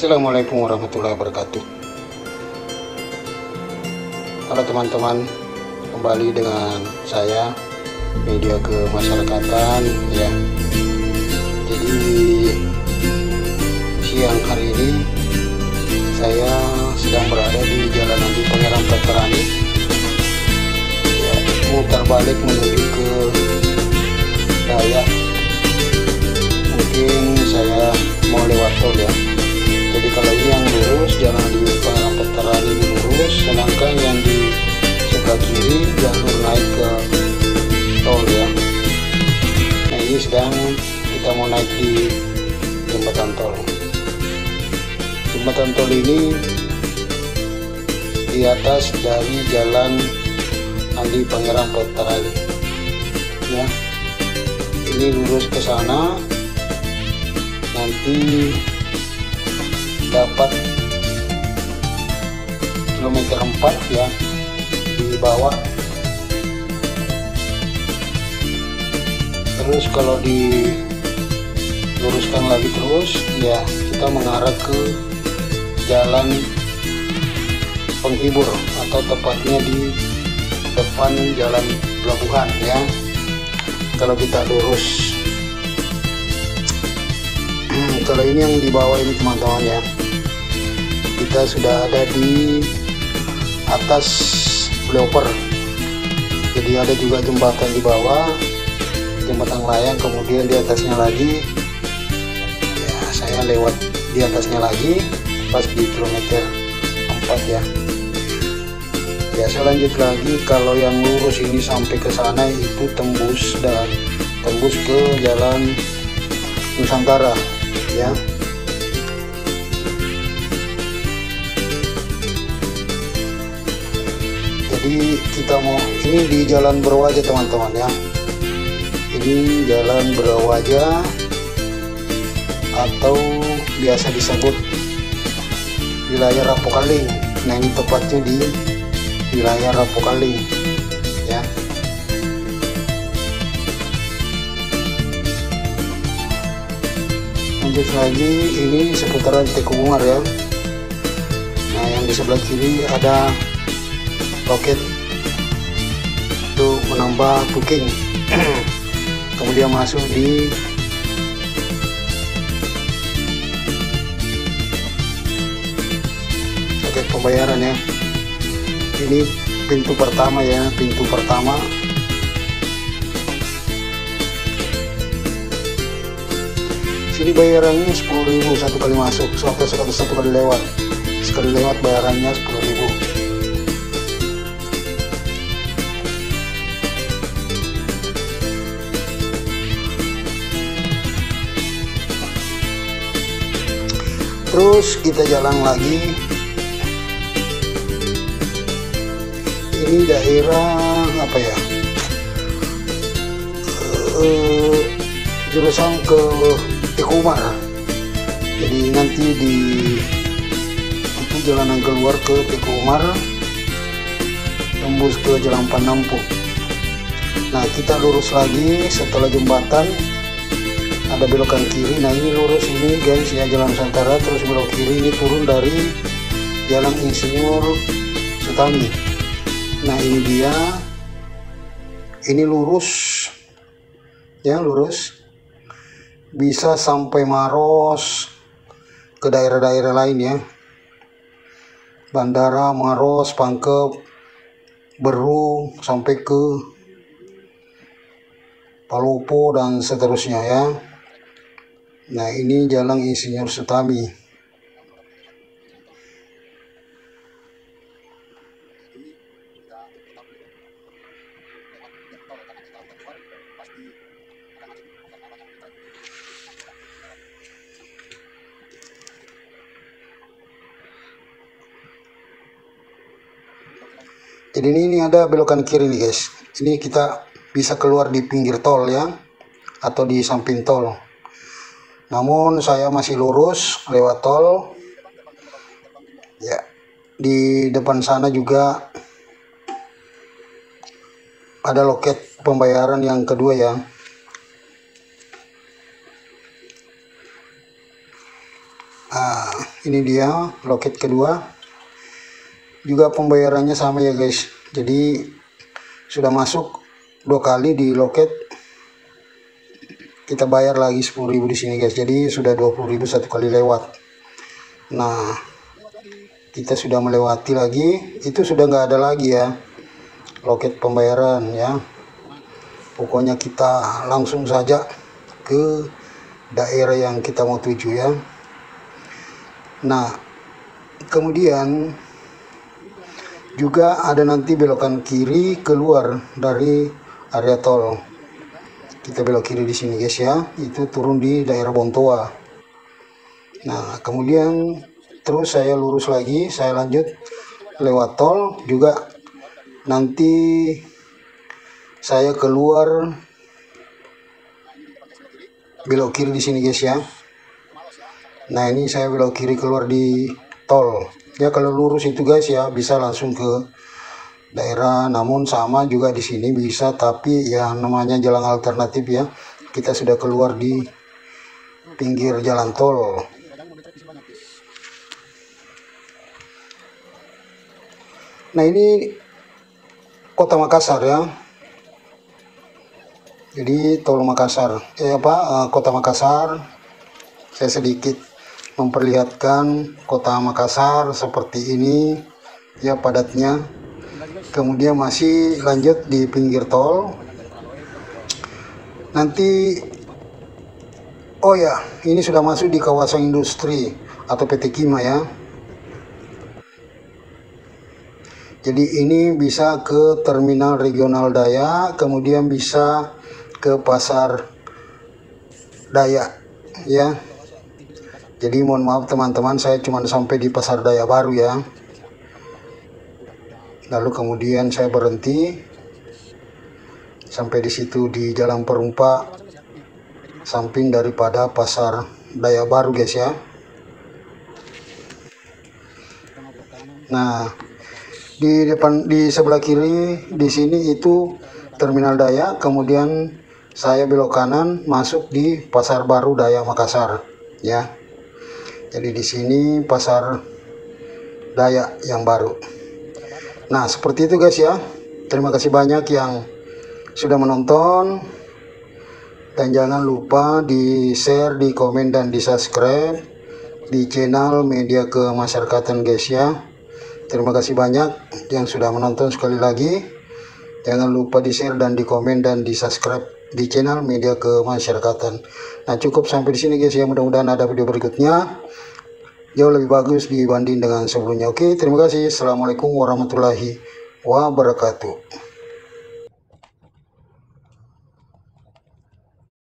Assalamualaikum warahmatullahi wabarakatuh. Halo teman-teman, kembali dengan saya media kemasyarakatan ya. Jadi siang hari ini saya sedang berada di Jalan Andi Pangerang Veterani ya, mutar balik menuju ke Dayak. Mungkin saya mau lewat tol ya. Jadi kalau ini yang lurus Jalan Andi Pangerang Veterani ini lurus, sedangkan yang di sebelah kiri jalur naik ke tol ya. Nah ini sedang kita mau naik di jembatan tol. Jembatan tol ini di atas dari Jalan Andi Pangerang Veterani ya. Ini lurus ke sana, nanti dapat kilometer 4 ya di bawah. Terus kalau diluruskan lagi terus ya, kita mengarah ke Jalan Penghibur atau tepatnya di depan Jalan Pelabuhan ya. Kalau kita lurus, kalau ini yang di bawah ini teman-teman ya, kita sudah ada di atas flyover. Jadi ada juga jembatan di bawah, jembatan layang, kemudian di atasnya lagi ya, saya lewat di atasnya lagi pas di kilometer 4 ya. Ya saya lanjut lagi, kalau yang lurus ini sampai ke sana itu tembus ke Jalan Nusantara ya. Jadi kita mau, ini di Jalan Berwajah teman-teman ya. Ini Jalan Berwajah atau biasa disebut wilayah Rapokaling. Nah ini tepatnya di wilayah Rapokaling ya. Lanjut lagi, ini seputaran Tekumar ya. Nah yang di sebelah kiri ada loket untuk menambah booking. Kemudian masuk di loket pembayaran ya. Ini pintu pertama ya, pintu pertama. Sini bayarannya 10.000 satu kali masuk, satu kali lewat. Sekali lewat bayarannya 10.000. Terus kita jalan lagi. Ini daerah apa ya? Jurusan ke Tekumar. Jadi nanti di itu jalanan keluar ke Tekumar, tembus ke Jalan Panampu. Nah kita lurus lagi setelah jembatan, ada belokan kiri. Nah ini lurus ini guys ya, Jalan Nusantara, terus belok kiri ini turun dari Jalan Insinyur Sutami. Nah ini dia, ini lurus ya, lurus bisa sampai Maros, ke daerah-daerah lain ya, Bandara, Maros, Pangkep, Beru, sampai ke Palopo dan seterusnya ya. Nah ini Jalan Insinyur Sutami. Jadi ini ada belokan kiri nih guys. Ini kita bisa keluar di pinggir tol ya, atau di samping tol. Namun saya masih lurus lewat tol ya. Di depan sana juga ada loket pembayaran yang kedua ya. ini dia loket kedua, juga pembayarannya sama ya guys. Jadi sudah masuk 2 kali di loket, kita bayar lagi 10.000 di sini guys. Jadi sudah 20.000 1 kali lewat. Nah, kita sudah melewati lagi, itu sudah nggak ada lagi ya loket pembayaran ya. Pokoknya kita langsung saja ke daerah yang kita mau tuju ya. Nah, kemudian juga ada nanti belokan kiri keluar dari area tol. Kita belok kiri di sini guys ya, itu turun di daerah Bontoa. Nah, kemudian terus saya lurus lagi, saya lanjut lewat tol juga. Nanti saya keluar belok kiri di sini guys ya. Nah, ini saya belok kiri keluar di tol. Ya, kalau lurus itu guys ya bisa langsung ke daerah, namun sama juga di sini bisa, tapi ya namanya jalan alternatif ya. Kita sudah keluar di pinggir jalan tol. Nah, ini Kota Makassar ya. Jadi tol Makassar, Kota Makassar. Saya sedikit memperlihatkan Kota Makassar seperti ini ya padatnya. Kemudian masih lanjut di pinggir tol. Nanti oh ya, ini sudah masuk di kawasan industri atau PT Kima ya. Jadi ini bisa ke terminal regional Daya, kemudian bisa ke pasar Daya ya. Jadi mohon maaf teman-teman, saya cuma sampai di pasar Daya Baru ya. Lalu kemudian saya berhenti sampai di situ di Jalan Perumpa, samping daripada pasar Daya Baru guys ya. Nah, di sebelah kiri di sini itu terminal Daya, kemudian saya belok kanan masuk di pasar baru Daya Makassar ya. Jadi di sini pasar Daya yang baru. Nah, seperti itu guys ya. Terima kasih banyak yang sudah menonton, dan jangan lupa di share, di komen, dan di subscribe di channel Media Kemasyarakatan guys ya. Terima kasih banyak yang sudah menonton. Sekali lagi jangan lupa di share dan di komen dan di subscribe di channel Media Kemasyarakatan. Nah, cukup sampai di sini guys ya. Mudah-mudahan ada video berikutnya jauh lebih bagus dibanding dengan sebelumnya. Oke, terima kasih. Assalamualaikum warahmatullahi wabarakatuh.